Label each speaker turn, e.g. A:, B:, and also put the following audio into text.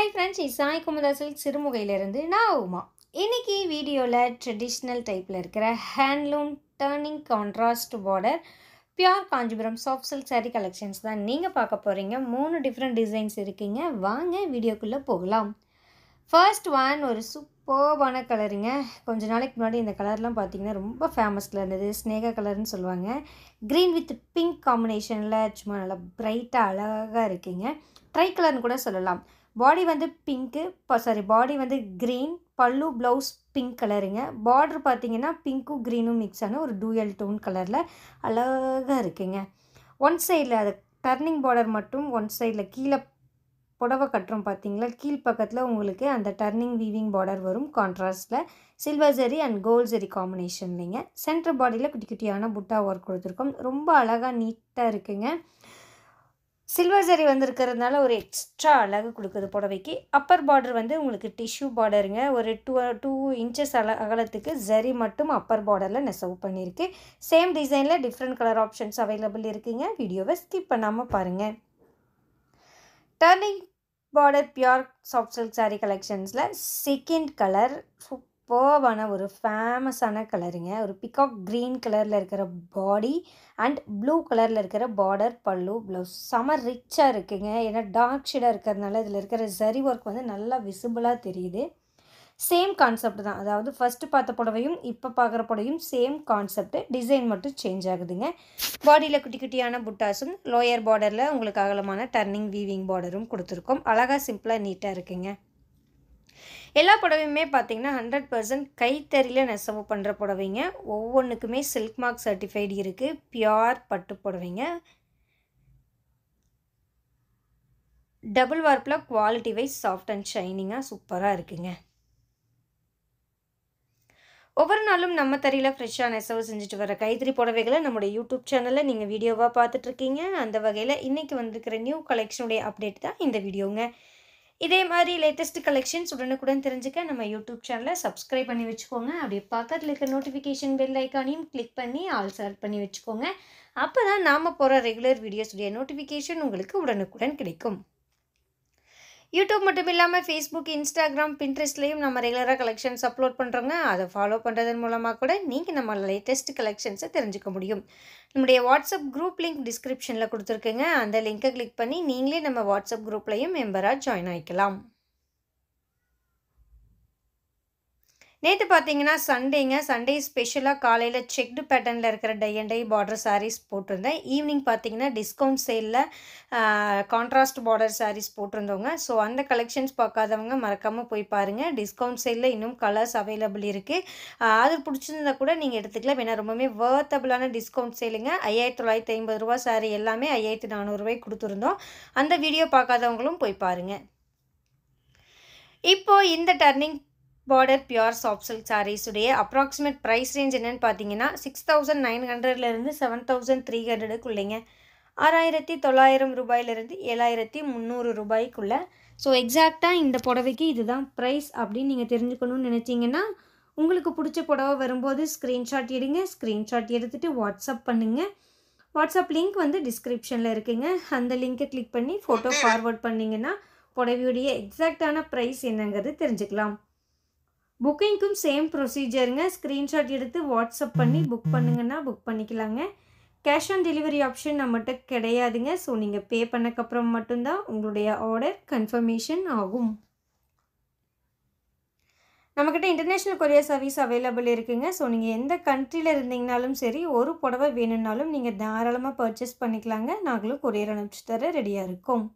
A: Hi friends, Sai குமுதாசல் சிறுமுகையிலிருந்து நான் உமா. இன்னைக்கு வீடியோவில் ட்ரெடிஷ்னல் டைப்பில் இருக்கிற handloom turning contrast border pure Kanchipuram soft silk sari collections தான் நீங்கள் பார்க்க போகிறீங்க. 3 டிஃப்ரெண்ட் டிசைன்ஸ் இருக்குங்க. வாங்க வீடியோக்குள்ளே போகலாம். ஃபர்ஸ்ட் ஒன் ஒரு சூப்பர்பான கலருங்க. கொஞ்ச நாளைக்கு முன்னாடி இந்த கலர்லாம் பார்த்தீங்கன்னா ரொம்ப ஃபேமஸில் இருந்தது. ஸ்னேகா கலர்னு சொல்லுவாங்க. க்ரீன் வித் பிங்க் காம்பினேஷனில் சும்மா நல்லா பிரைட்டாக அழகாக இருக்குங்க. ட்ரை கலர்னு கூட சொல்லலாம். பாடி வந்து பிங்க்கு பாடி வந்து க்ரீன், பல்லு ப்ளவுஸ் பிங்க் கலருங்க. பார்டர் பார்த்தீங்கன்னா பிங்க்கும் க்ரீனும் மிக்ஸ் ஆன ஒரு டூயல் டோன் கலரில் அழகாக இருக்குங்க. ஒன் சைடில் அது டர்னிங் பார்டர் மட்டும் ஒன் சைடில் கீழே புடவை கட்டுறோம் பார்த்தீங்களா, கீழ் பக்கத்தில் உங்களுக்கு அந்த டர்னிங் வீவிங் பார்டர் வரும். கான்ட்ராஸ்டில் silver zari and gold zari காம்பினேஷன்லிங்க. சென்டர் பாடியில் குட்டி குட்டியான புட்டா ஒர்க் கொடுத்துருக்கோம். ரொம்ப அழகாக நீட்டாக இருக்குங்க. சில்வர் ஜரி வந்திருக்கிறதுனால ஒரு எக்ஸ்ட்ரா அழகு கொடுக்குது புடவைக்கு. அப்பர் பார்டர் வந்து உங்களுக்கு டிஷ்யூ பார்டருங்க. ஒரு 2 இன்ச்சஸ் அகலத்துக்கு ஜரி மட்டும் அப்பர் பார்டரில் நெசவு பண்ணியிருக்கு. சேம் டிசைனில் டிஃப்ரெண்ட் கலர் ஆப்ஷன்ஸ் அவைலபிள் இருக்குங்க. வீடியோவை ஸ்கிப் பண்ணாமல் பாருங்கள். Turning border pure soft silk sari கலெக்ஷன்ஸில் செகண்ட் கலர் சூப்பர்வான ஒரு ஃபேமஸான கலருங்க. ஒரு பிகாக் க்ரீன் கலரில் இருக்கிற பாடி அண்ட் ப்ளூ கலரில் இருக்கிற பார்டர், பல்லு, ப்ளவுஸ் செம ரிச்சாக இருக்குங்க. ஏன்னா டார்க் ஷேடாக இருக்கிறதுனால இதில் இருக்கிற ஜரி ஒர்க் வந்து நல்லா விசிபிளாக தெரியுது. சேம் கான்செப்ட் தான். அதாவது ஃபஸ்ட்டு பார்த்த புடவையும் இப்போ பார்க்குற புடவையும் சேம் கான்செப்ட், டிசைன் மட்டும் சேஞ்ச் ஆகுதுங்க. பாடியில் குட்டி குட்டியான புட்டாஸும் லோயர் பார்டரில் உங்களுக்கு அகலமான டர்னிங் வீவிங் பார்டரும் கொடுத்துருக்கோம். அழகாக சிம்பிளாக நீட்டாக இருக்குங்க. எல்லா புடவையுமே பார்த்தீங்கன்னா 100% கைத்தறியில் நெசவு பண்ணுற புடவைங்க. ஒவ்வொன்றுக்குமே சில்க் மார்க் சர்டிஃபைடு இருக்குது. பியூர் பட்டு புடவைங்க. டபுள் வார்ப்பில் குவாலிட்டி வைஸ் சாஃப்ட் அண்ட் ஷைனிங்காக சூப்பராக இருக்குங்க. ஒவ்வொரு நாளும் நம்ம தறியில் ஃப்ரெஷ்ஷாக நெசவு செஞ்சுட்டு வர கைத்தறி புடவைகளை நம்முடைய யூடியூப் சேனலில் நீங்கள் வீடியோவாக பார்த்துட்ருக்கீங்க. அந்த வகையில் இன்றைக்கி வந்திருக்கிற நியூ கலெக்ஷனுடைய அப்டேட் தான் இந்த வீடியோங்க. இதே மாதிரி லேட்டஸ்ட் கலெக்ஷன்ஸ் உடனுக்குடன் தெரிஞ்சுக்க நம்ம யூடியூப் சேனலை சப்ஸ்கிரைப் பண்ணி வச்சுக்கோங்க. அப்படியே பக்கத்தில் இருக்க நோட்டிஃபிகேஷன் பெல் ஐக்கானையும் கிளிக் பண்ணி ஆல் செலக்ட் பண்ணி வச்சுக்கோங்க. அப்போ தான் நாம் போகிற ரெகுலர் வீடியோஸுடைய நோட்டிஃபிகேஷன் உங்களுக்கு உடனுக்குடன் கிடைக்கும். யூடியூப் மட்டும் இல்லாமல் ஃபேஸ்புக், இன்ஸ்டாகிராம், பின்ட்ரெஸ்ட்லேயும் நம்ம ரெகுலராக கலெக்ஷன்ஸ் அப்லோட் பண்ணுறோங்க. அதை ஃபாலோ பண்ணுறதன் மூலமாக கூட நீங்கள் நம்ம லேட்டஸ்ட் கலெக்ஷன்ஸை தெரிஞ்சுக்க முடியும். நம்முடைய வாட்ஸ்அப் குரூப் லிங்க் டிஸ்கிரிப்ஷனில் கொடுத்துருக்குங்க. அந்த லிங்க்கை கிளிக் பண்ணி நீங்களே நம்ம வாட்ஸ்அப் குரூப்லையும் மெம்பராக ஜாயின் ஆகிக்கலாம். நேற்று பார்த்தீங்கன்னா சண்டேங்க. சண்டே ஸ்பெஷலாக காலையில் செக்டு பேட்டர்னில் இருக்கிற tie and dye border saris போட்டிருந்தேன். ஈவினிங் பார்த்தீங்கன்னா டிஸ்கவுண்ட் சேலில் கான்ட்ராஸ்ட் பார்டர் சாரீஸ் போட்டிருந்தோங்க. ஸோ அந்த கலெக்ஷன்ஸ் பார்க்காதவங்க மறக்காமல் போய் பாருங்கள். டிஸ்கவுண்ட் சேலில் இன்னும் கலர்ஸ் அவைலபிள் இருக்குது. அது பிடிச்சிருந்தா கூட நீங்கள் எடுத்துக்கலாம். ஏன்னா ரொம்பவே வர்த்தபிளான டிஸ்கவுண்ட் சேலுங்க. 5950 ரூபா சாரீ எல்லாமே 5400 ரூபாய்க்கு கொடுத்துருந்தோம். அந்த வீடியோ பார்க்காதவங்களும் போய் பாருங்கள். இப்போது இந்த turning border pure soft silk சாரீஸுடைய அப்ராக்சிமேட் ப்ரைஸ் ரேஞ்ச் என்னென்னு பார்த்தீங்கன்னா 6900லேருந்து 7300க்குள்ளேங்க. 6900 ரூபாயிலிருந்து 7300 ரூபாய்க்குள்ளே. ஸோ எக்ஸாக்டாக இந்த புடவைக்கு இதுதான் ப்ரைஸ் அப்படின்னு நீங்கள் தெரிஞ்சுக்கணும்னு நினச்சிங்கன்னா உங்களுக்கு பிடிச்ச புடவை வரும்போது ஸ்க்ரீன்ஷாட் எடுங்க. ஸ்க்ரீன்ஷாட் எடுத்துகிட்டு வாட்ஸ்அப் பண்ணுங்கள். வாட்ஸ்அப் லிங்க் வந்து டிஸ்கிரிப்ஷனில் இருக்குங்க. அந்த லிங்க்கை கிளிக் பண்ணி ஃபோட்டோ ஃபார்வர்ட் பண்ணிங்கன்னா புடவையுடைய எக்ஸாக்டான ப்ரைஸ் என்னங்கிறது தெரிஞ்சுக்கலாம். புக்கிங்க்கும் சேம் ப்ரொசீஜருங்க. ஸ்க்ரீன்ஷாட் எடுத்து வாட்ஸ்அப் பண்ணி புக் பண்ணுங்கன்னா புக் பண்ணிக்கலாங்க. கேஷ் ஆன் டெலிவரி ஆப்ஷன் நம்மகிட்ட கிடையாதுங்க. ஸோ நீங்கள் பே பண்ணக்கப்புறம் மட்டும்தான் உங்களுடைய ஆர்டர் கன்ஃபர்மேஷன் ஆகும். நம்மக்கிட்ட இன்டர்நேஷ்னல் கொரியர் சர்வீஸ் அவைலபிள் இருக்குங்க. ஸோ நீங்கள் எந்த கண்ட்ரியில் இருந்தீங்கனாலும் சரி, ஒரு புடவை வேணும்னாலும் நீங்கள் தாராளமாக பர்ச்சேஸ் பண்ணிக்கலாங்க. நாங்களும் கொரியர் அனுப்பிச்சு தர ரெடியாக இருக்கோம்.